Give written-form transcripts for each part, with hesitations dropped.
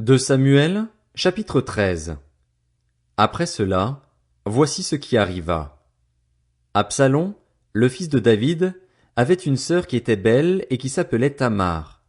De Samuel, chapitre 13. Après cela, voici ce qui arriva. Absalom, le fils de David, avait une sœur qui était belle et qui s'appelait Tamar.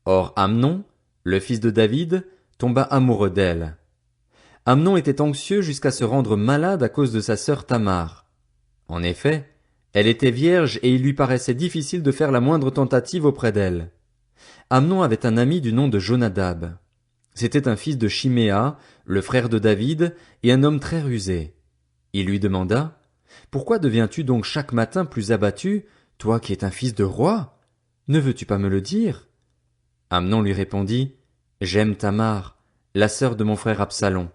Or Amnon, le fils de David, tomba amoureux d'elle. Amnon était anxieux jusqu'à se rendre malade à cause de sa sœur Tamar. En effet, elle était vierge et il lui paraissait difficile de faire la moindre tentative auprès d'elle. Amnon avait un ami du nom de Jonadab. C'était un fils de Chiméa, le frère de David, et un homme très rusé. Il lui demanda, « Pourquoi deviens-tu donc chaque matin plus abattu, toi qui es un fils de roi? Ne veux-tu pas me le dire ?» Amnon lui répondit, « J'aime Tamar, la sœur de mon frère Absalom. »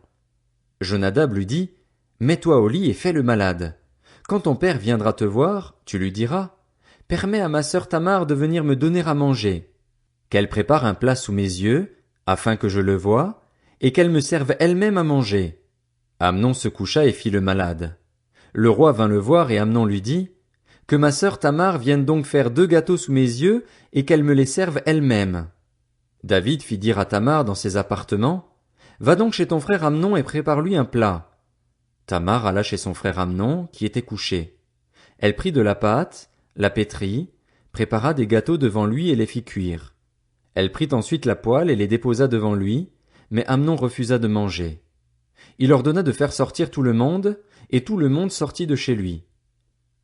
Jonadab lui dit, « Mets-toi au lit et fais le malade. Quand ton père viendra te voir, tu lui diras, « Permets à ma sœur Tamar de venir me donner à manger. Qu'elle prépare un plat sous mes yeux, afin que je le voie, et qu'elle me serve elle-même à manger. » Amnon se coucha et fit le malade. Le roi vint le voir et Amnon lui dit, « Que ma sœur Tamar vienne donc faire 2 gâteaux sous mes yeux et qu'elle me les serve elle-même. » David fit dire à Tamar dans ses appartements, « Va donc chez ton frère Amnon et prépare-lui un plat. » Tamar alla chez son frère Amnon, qui était couché. Elle prit de la pâte, la pétrit, prépara des gâteaux devant lui et les fit cuire. Elle prit ensuite la poêle et les déposa devant lui, mais Amnon refusa de manger. Il ordonna de faire sortir tout le monde, et tout le monde sortit de chez lui.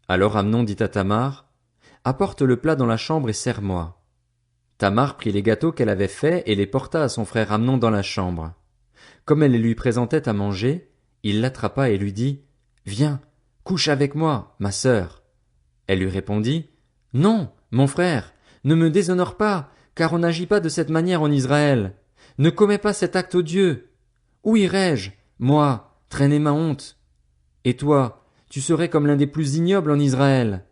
Alors Amnon dit à Tamar, « Apporte le plat dans la chambre et sers-moi. » Tamar prit les gâteaux qu'elle avait faits et les porta à son frère Amnon dans la chambre. Comme elle les lui présentait à manger, il l'attrapa et lui dit, « Viens, couche avec moi, ma sœur. » Elle lui répondit, « Non, mon frère, ne me déshonore pas, car on n'agit pas de cette manière en Israël. Ne commets pas cet acte odieux. Où irais-je, moi, traîner ma honte? Et toi, tu serais comme l'un des plus ignobles en Israël.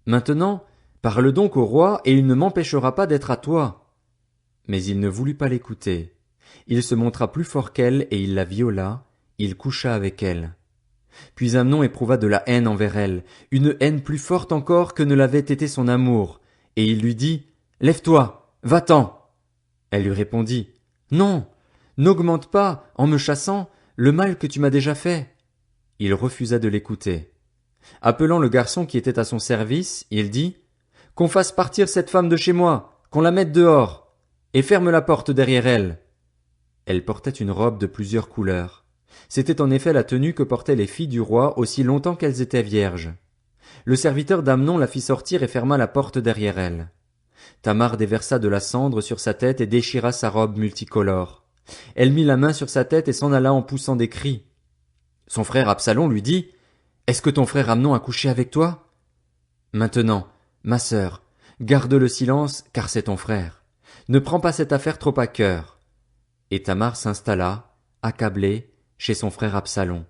Maintenant, parle donc au roi, et il ne m'empêchera pas d'être à toi. » Mais il ne voulut pas l'écouter. Il se montra plus fort qu'elle, et il la viola, il coucha avec elle. Puis Amnon éprouva de la haine envers elle, une haine plus forte encore que ne l'avait été son amour, et il lui dit, « Lève-toi, va-t'en. » Elle lui répondit, « Non, n'augmente pas, en me chassant, le mal que tu m'as déjà fait. » Il refusa de l'écouter. Appelant le garçon qui était à son service, il dit, « Qu'on fasse partir cette femme de chez moi, qu'on la mette dehors, et ferme la porte derrière elle. » Elle portait une robe de plusieurs couleurs. C'était en effet la tenue que portaient les filles du roi aussi longtemps qu'elles étaient vierges. Le serviteur d'Amnon la fit sortir et ferma la porte derrière elle. Tamar déversa de la cendre sur sa tête et déchira sa robe multicolore. Elle mit la main sur sa tête et s'en alla en poussant des cris. Son frère Absalom lui dit, « Est-ce que ton frère Amnon a couché avec toi? Maintenant, ma sœur, garde le silence, car c'est ton frère. Ne prends pas cette affaire trop à cœur. » Et Tamar s'installa, accablée, chez son frère Absalom.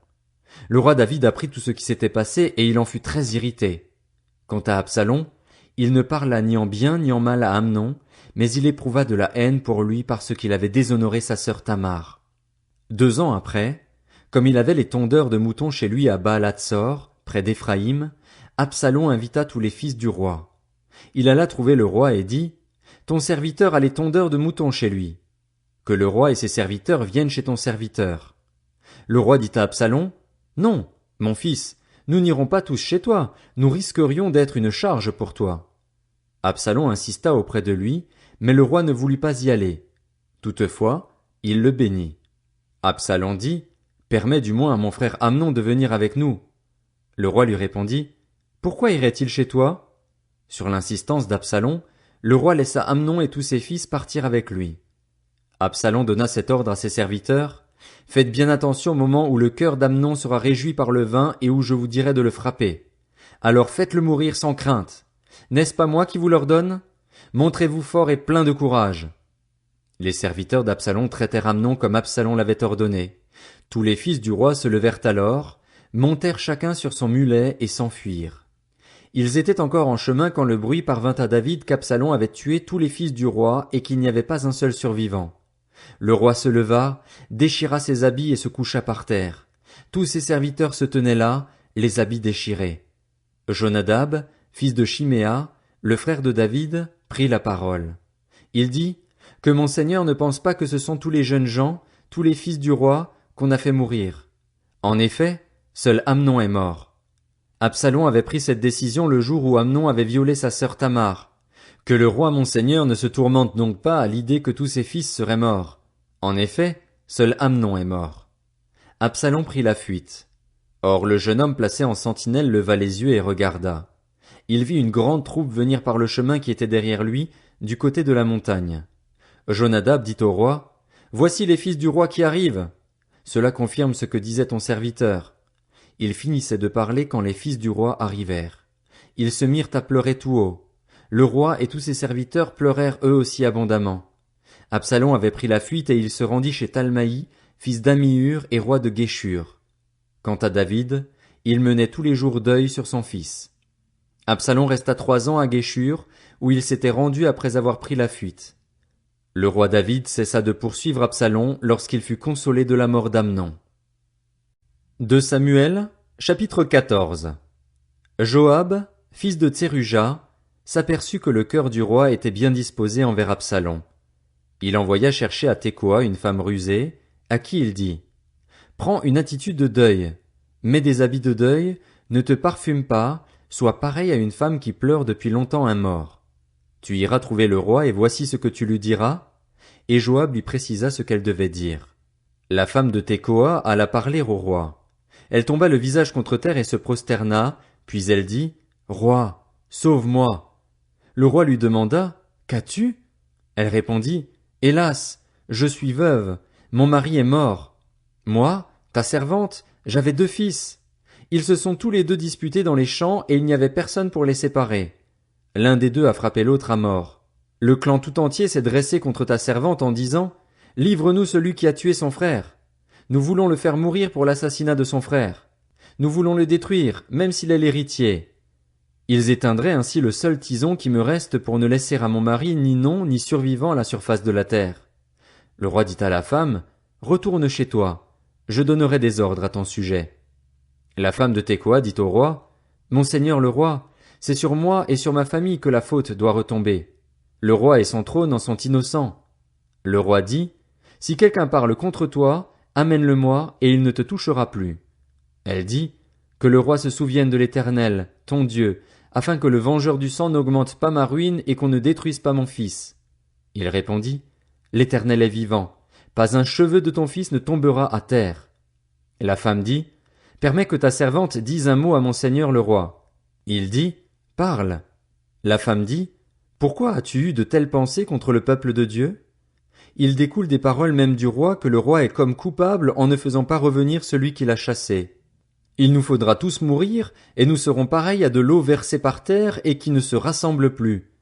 Le roi David apprit tout ce qui s'était passé et il en fut très irrité. Quant à Absalom, il ne parla ni en bien ni en mal à Amnon, mais il éprouva de la haine pour lui parce qu'il avait déshonoré sa sœur Tamar. 2 ans après, comme il avait les tondeurs de moutons chez lui à Baal-Hatsor, près d'Éphraïm, Absalom invita tous les fils du roi. Il alla trouver le roi et dit, « Ton serviteur a les tondeurs de moutons chez lui. Que le roi et ses serviteurs viennent chez ton serviteur. » Le roi dit à Absalom, « Non, mon fils, nous n'irons pas tous chez toi, nous risquerions d'être une charge pour toi. » Absalom insista auprès de lui, mais le roi ne voulut pas y aller. Toutefois, il le bénit. Absalom dit, « Permets du moins à mon frère Amnon de venir avec nous. » Le roi lui répondit, « Pourquoi irait-il chez toi? » Sur l'insistance d'Absalom, le roi laissa Amnon et tous ses fils partir avec lui. Absalom donna cet ordre à ses serviteurs, « Faites bien attention au moment où le cœur d'Amnon sera réjoui par le vin et où je vous dirai de le frapper. Alors faites-le mourir sans crainte. N'est-ce pas moi qui vous l'ordonne? Montrez-vous fort et plein de courage. » Les serviteurs d'Absalom traitèrent Amnon comme Absalom l'avait ordonné. Tous les fils du roi se levèrent alors, montèrent chacun sur son mulet et s'enfuirent. Ils étaient encore en chemin quand le bruit parvint à David qu'Absalom avait tué tous les fils du roi et qu'il n'y avait pas un seul survivant. Le roi se leva, déchira ses habits et se coucha par terre. Tous ses serviteurs se tenaient là, les habits déchirés. Jonadab, fils de Chiméa, le frère de David, prit la parole. Il dit, « Que mon seigneur ne pense pas que ce sont tous les jeunes gens, tous les fils du roi, qu'on a fait mourir. En effet, seul Amnon est mort. Absalom avait pris cette décision le jour où Amnon avait violé sa sœur Tamar. Que le roi mon seigneur ne se tourmente donc pas à l'idée que tous ses fils seraient morts. En effet, seul Amnon est mort. Absalom prit la fuite. Or le jeune homme placé en sentinelle leva les yeux et regarda. Il vit une grande troupe venir par le chemin qui était derrière lui, du côté de la montagne. Jonadab dit au roi, « Voici les fils du roi qui arrivent. » Cela confirme ce que disait ton serviteur. Il finissait de parler quand les fils du roi arrivèrent. Ils se mirent à pleurer tout haut. Le roi et tous ses serviteurs pleurèrent eux aussi abondamment. Absalom avait pris la fuite et il se rendit chez Talmaï, fils d'Ammihur et roi de Guéshur. Quant à David, il menait tous les jours deuil sur son fils. Absalom resta 3 ans à Guéshur, où il s'était rendu après avoir pris la fuite. Le roi David cessa de poursuivre Absalom lorsqu'il fut consolé de la mort d'Amnon. 2 Samuel, chapitre 14. Joab, fils de Tseruja, s'aperçut que le cœur du roi était bien disposé envers Absalom. Il envoya chercher à Tekoa une femme rusée, à qui il dit « Prends une attitude de deuil, mets des habits de deuil, ne te parfume pas, sois pareil à une femme qui pleure depuis longtemps un mort. Tu iras trouver le roi et voici ce que tu lui diras. » Et Joab lui précisa ce qu'elle devait dire. La femme de Tekoa alla parler au roi. Elle tomba le visage contre terre et se prosterna, puis elle dit « Roi, sauve-moi !» Le roi lui demanda « Qu'as-tu » Elle répondit « Hélas, je suis veuve, mon mari est mort. Moi, ta servante, j'avais 2 fils. Ils se sont tous les 2 disputés dans les champs et il n'y avait personne pour les séparer. L'un des 2 a frappé l'autre à mort. Le clan tout entier s'est dressé contre ta servante en disant « Livre-nous celui qui a tué son frère. Nous voulons le faire mourir pour l'assassinat de son frère. Nous voulons le détruire, même s'il est l'héritier. » Ils éteindraient ainsi le seul tison qui me reste pour ne laisser à mon mari ni nom ni survivant à la surface de la terre. Le roi dit à la femme « Retourne chez toi. Je donnerai des ordres à ton sujet. » La femme de Tekoa dit au roi « Mon seigneur le roi, c'est sur moi et sur ma famille que la faute doit retomber. Le roi et son trône en sont innocents. » Le roi dit « Si quelqu'un parle contre toi, amène-le-moi et il ne te touchera plus. » Elle dit « Que le roi se souvienne de l'Éternel, ton Dieu, afin que le vengeur du sang n'augmente pas ma ruine et qu'on ne détruise pas mon fils. » Il répondit « L'Éternel est vivant, pas un cheveu de ton fils ne tombera à terre. » La femme dit « Permets que ta servante dise un mot à mon seigneur le roi. » Il dit « Parle. » La femme dit « Pourquoi as-tu eu de telles pensées contre le peuple de Dieu? Il découle des paroles même du roi que le roi est comme coupable en ne faisant pas revenir celui qui l'a chassé. Il nous faudra tous mourir, et nous serons pareils à de l'eau versée par terre et qui ne se rassemble plus.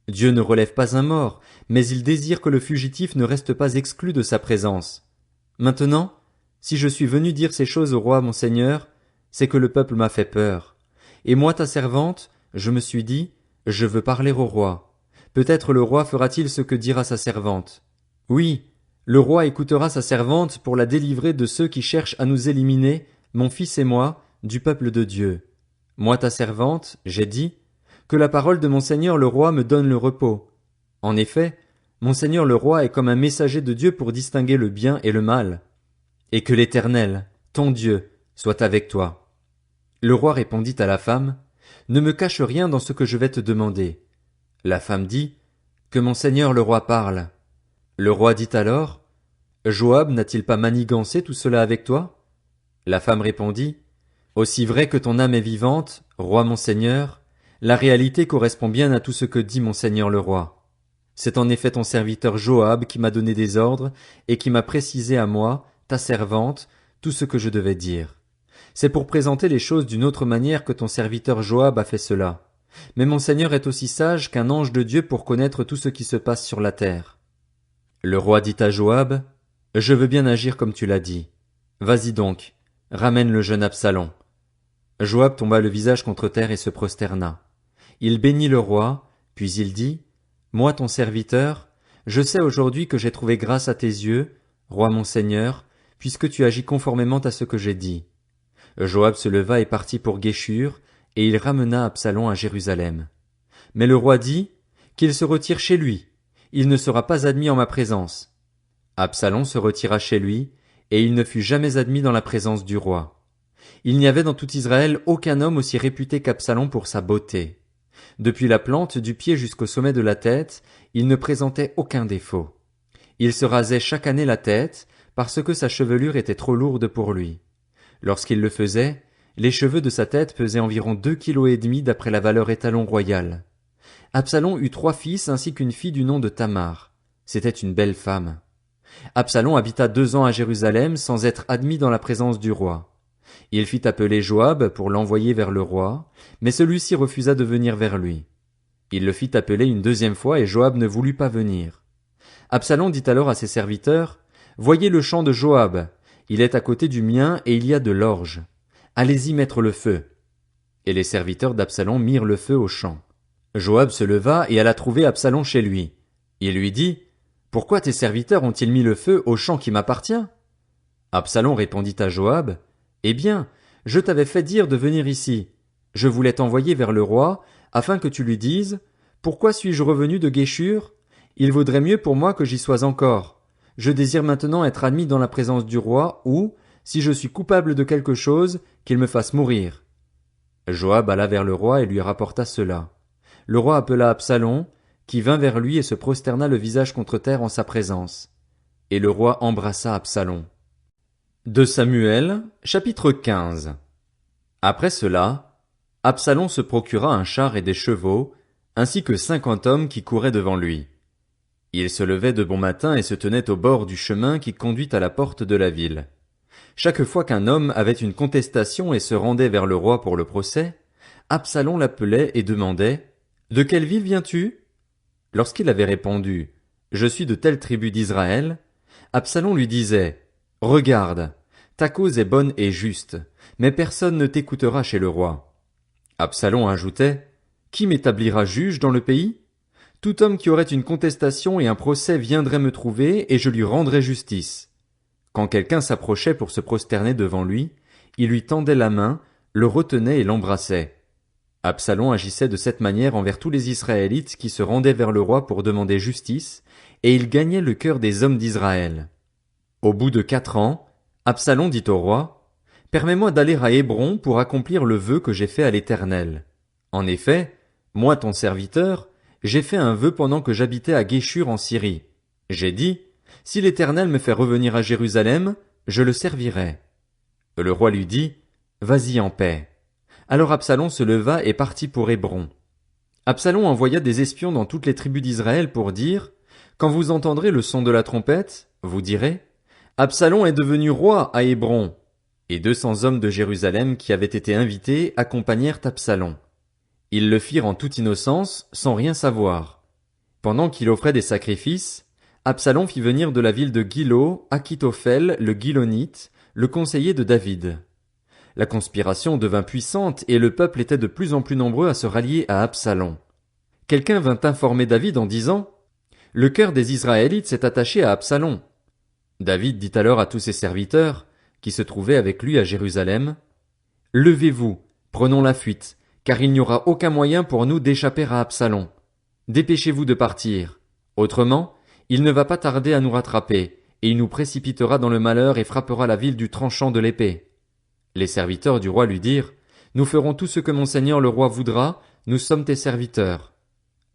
Dieu ne relève pas un mort, mais il désire que le fugitif ne reste pas exclu de sa présence. Maintenant, si je suis venu dire ces choses au roi mon seigneur, c'est que le peuple m'a fait peur. Et moi ta servante, je me suis dit, je veux parler au roi. Peut-être le roi fera-t-il ce que dira sa servante. Oui, le roi écoutera sa servante pour la délivrer de ceux qui cherchent à nous éliminer, mon fils et moi, du peuple de Dieu. Moi ta servante, j'ai dit, que la parole de mon seigneur le roi me donne le repos. En effet, mon seigneur le roi est comme un messager de Dieu pour distinguer le bien et le mal. Et que l'Éternel, ton Dieu, soit avec toi. Le roi répondit à la femme, ne me cache rien dans ce que je vais te demander. La femme dit, que mon seigneur le roi parle. Le roi dit alors, Joab n'a-t-il pas manigancé tout cela avec toi? La femme répondit, aussi vrai que ton âme est vivante, roi mon seigneur, la réalité correspond bien à tout ce que dit mon seigneur le roi. C'est en effet ton serviteur Joab qui m'a donné des ordres et qui m'a précisé à moi, ta servante, tout ce que je devais dire. C'est pour présenter les choses d'une autre manière que ton serviteur Joab a fait cela. Mais mon seigneur est aussi sage qu'un ange de Dieu pour connaître tout ce qui se passe sur la terre. Le roi dit à Joab, je veux bien agir comme tu l'as dit. Vas-y donc, ramène le jeune Absalom. Joab tomba le visage contre terre et se prosterna. Il bénit le roi, puis il dit, moi ton serviteur, je sais aujourd'hui que j'ai trouvé grâce à tes yeux, roi mon seigneur, puisque tu agis conformément à ce que j'ai dit. Joab se leva et partit pour Guéshur, et il ramena Absalom à Jérusalem. Mais le roi dit, qu'il se retire chez lui. il ne sera pas admis en ma présence. Absalom se retira chez lui, et il ne fut jamais admis dans la présence du roi. Il n'y avait dans tout Israël aucun homme aussi réputé qu'Absalom pour sa beauté. Depuis la plante du pied jusqu'au sommet de la tête, il ne présentait aucun défaut. Il se rasait chaque année la tête, parce que sa chevelure était trop lourde pour lui. Lorsqu'il le faisait, les cheveux de sa tête pesaient environ 2,5 kilos d'après la valeur étalon royale. Absalom eut 3 fils ainsi qu'une fille du nom de Tamar. C'était une belle femme. Absalom habita 2 ans à Jérusalem sans être admis dans la présence du roi. Il fit appeler Joab pour l'envoyer vers le roi, mais celui-ci refusa de venir vers lui. Il le fit appeler une 2e fois et Joab ne voulut pas venir. Absalom dit alors à ses serviteurs, « Voyez le champ de Joab, il est à côté du mien et il y a de l'orge. Allez-y mettre le feu. » Et les serviteurs d'Absalom mirent le feu au champ. Joab se leva et alla trouver Absalom chez lui. Il lui dit, « Pourquoi tes serviteurs ont-ils mis le feu au champ qui m'appartient » Absalom répondit à Joab, « Eh bien, je t'avais fait dire de venir ici. Je voulais t'envoyer vers le roi, afin que tu lui dises, « Pourquoi suis-je revenu de Guéshur ? Il vaudrait mieux pour moi que j'y sois encore. Je désire maintenant être admis dans la présence du roi, ou, si je suis coupable de quelque chose, qu'il me fasse mourir. » Joab alla vers le roi et lui rapporta cela. Le roi appela Absalom, qui vint vers lui et se prosterna le visage contre terre en sa présence. Et le roi embrassa Absalom. 2 Samuel, chapitre 15. Après cela, Absalom se procura un char et des chevaux, ainsi que 50 hommes qui couraient devant lui. Il se levait de bon matin et se tenait au bord du chemin qui conduit à la porte de la ville. Chaque fois qu'un homme avait une contestation et se rendait vers le roi pour le procès, Absalom l'appelait et demandait, « De quelle ville viens-tu » Lorsqu'il avait répondu, « Je suis de telle tribu d'Israël », Absalom lui disait, « Regarde, ta cause est bonne et juste, mais personne ne t'écoutera chez le roi. » Absalom ajoutait, « Qui m'établira juge dans le pays ? Tout homme qui aurait une contestation et un procès viendrait me trouver et je lui rendrais justice. » Quand quelqu'un s'approchait pour se prosterner devant lui, il lui tendait la main, le retenait et l'embrassait. Absalom agissait de cette manière envers tous les Israélites qui se rendaient vers le roi pour demander justice, et il gagnait le cœur des hommes d'Israël. Au bout de 4 ans, Absalom dit au roi, « Permets-moi d'aller à Hébron pour accomplir le vœu que j'ai fait à l'Éternel. En effet, moi ton serviteur, j'ai fait un vœu pendant que j'habitais à Guéshur en Syrie. J'ai dit, si l'Éternel me fait revenir à Jérusalem, je le servirai. » Le roi lui dit, « Vas-y en paix. » Alors Absalom se leva et partit pour Hébron. Absalom envoya des espions dans toutes les tribus d'Israël pour dire, « Quand vous entendrez le son de la trompette, vous direz, Absalom est devenu roi à Hébron. » Et 200 hommes de Jérusalem qui avaient été invités accompagnèrent Absalom. Ils le firent en toute innocence, sans rien savoir. Pendant qu'il offrait des sacrifices, Absalom fit venir de la ville de Gilo Achitophel le Gilonite, le conseiller de David. La conspiration devint puissante et le peuple était de plus en plus nombreux à se rallier à Absalom. Quelqu'un vint informer David en disant, « Le cœur des Israélites s'est attaché à Absalom. » David dit alors à tous ses serviteurs, qui se trouvaient avec lui à Jérusalem, « Levez-vous, prenons la fuite, car il n'y aura aucun moyen pour nous d'échapper à Absalom. Dépêchez-vous de partir. Autrement, il ne va pas tarder à nous rattraper, et il nous précipitera dans le malheur et frappera la ville du tranchant de l'épée. » Les serviteurs du roi lui dirent, « Nous ferons tout ce que mon seigneur le roi voudra, nous sommes tes serviteurs. »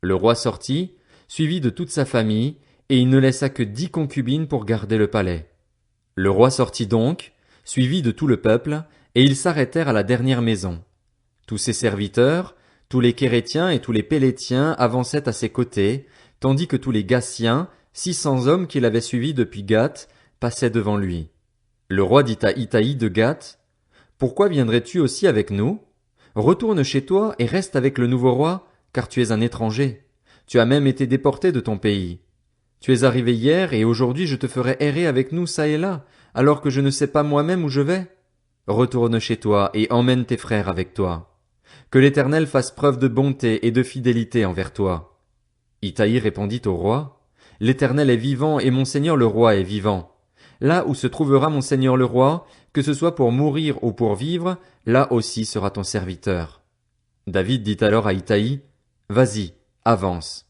Le roi sortit, suivi de toute sa famille, et il ne laissa que 10 concubines pour garder le palais. Le roi sortit donc, suivi de tout le peuple, et ils s'arrêtèrent à la dernière maison. Tous ses serviteurs, tous les Kérétiens et tous les Pélétiens avançaient à ses côtés, tandis que tous les Gassiens, 600 hommes qu'il avait suivis depuis Gath, passaient devant lui. Le roi dit à Itaï de Gath, « Pourquoi viendrais-tu aussi avec nous? Retourne chez toi et reste avec le nouveau roi, car tu es un étranger. Tu as même été déporté de ton pays. Tu es arrivé hier et aujourd'hui je te ferai errer avec nous çà et là, alors que je ne sais pas moi-même où je vais. Retourne chez toi et emmène tes frères avec toi. Que l'Éternel fasse preuve de bonté et de fidélité envers toi. » Itaï répondit au roi, « L'Éternel est vivant et mon seigneur le roi est vivant. Là où se trouvera mon seigneur le roi, que ce soit pour mourir ou pour vivre, là aussi sera ton serviteur. » David dit alors à Itaï, « Vas-y, avance. »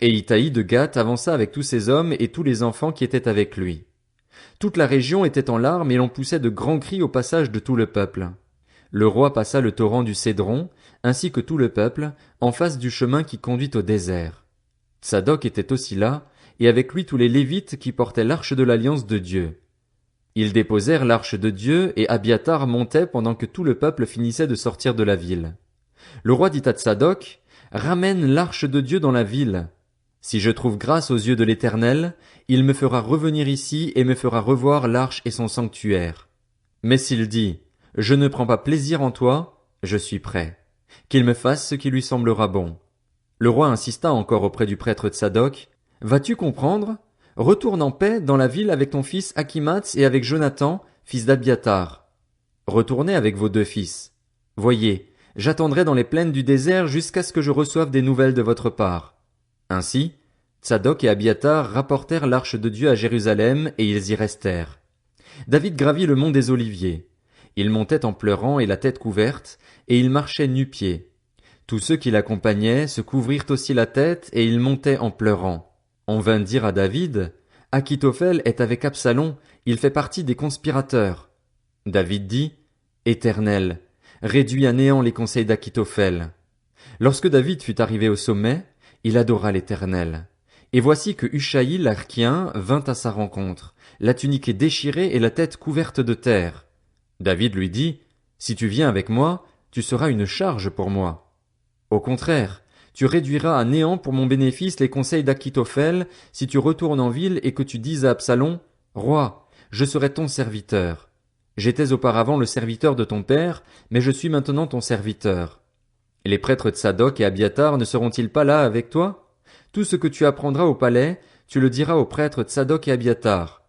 Et Itaï de Gath avança avec tous ses hommes et tous les enfants qui étaient avec lui. Toute la région était en larmes et l'on poussait de grands cris au passage de tout le peuple. Le roi passa le torrent du Cédron, ainsi que tout le peuple, en face du chemin qui conduit au désert. Tsadok était aussi là, et avec lui tous les Lévites qui portaient l'arche de l'alliance de Dieu. Ils déposèrent l'arche de Dieu, et Abiathar montait pendant que tout le peuple finissait de sortir de la ville. Le roi dit à Tsadok, « Ramène l'arche de Dieu dans la ville. Si je trouve grâce aux yeux de l'Éternel, il me fera revenir ici et me fera revoir l'arche et son sanctuaire. Mais s'il dit, « Je ne prends pas plaisir en toi », je suis prêt. Qu'il me fasse ce qui lui semblera bon. » Le roi insista encore auprès du prêtre Tsadok, « Vas-tu comprendre? Retourne en paix dans la ville avec ton fils Akhimaats et avec Jonathan, fils d'Abiatar. Retournez avec vos 2 fils. Voyez, j'attendrai dans les plaines du désert jusqu'à ce que je reçoive des nouvelles de votre part. » Ainsi, Tsadok et Abiatar rapportèrent l'arche de Dieu à Jérusalem et ils y restèrent. David gravit le mont des Oliviers. Il montait en pleurant et la tête couverte, et il marchait nu-pieds. Tous ceux qui l'accompagnaient se couvrirent aussi la tête et ils montaient en pleurant. On vint dire à David, « Achitophel est avec Absalom, il fait partie des conspirateurs. » David dit, « Éternel, réduis à néant les conseils d'Achitophel. » Lorsque David fut arrivé au sommet, il adora l'Éternel. Et voici que Hushaï l'Archien vint à sa rencontre, la tunique déchirée et la tête couverte de terre. David lui dit, « Si tu viens avec moi, tu seras une charge pour moi. Au contraire, tu réduiras à néant pour mon bénéfice les conseils d'Achitophel si tu retournes en ville et que tu dises à Absalom, « Roi, je serai ton serviteur. J'étais auparavant le serviteur de ton père, mais je suis maintenant ton serviteur. » Les prêtres Tsadok et Abiatar ne seront-ils pas là avec toi? Tout ce que tu apprendras au palais, tu le diras aux prêtres Tsadok et Abiatar.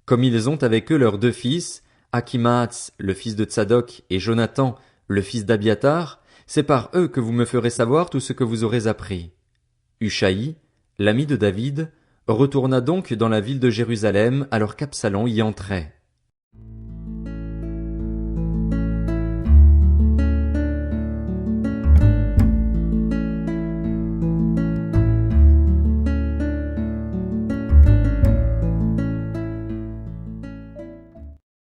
Comme ils ont avec eux leurs 2 fils, Akhimaats, le fils de Tsadok, et Jonathan, le fils d'Abiatar, c'est par eux que vous me ferez savoir tout ce que vous aurez appris. Hushaï, l'ami de David, retourna donc dans la ville de Jérusalem alors qu'Absalom y entrait.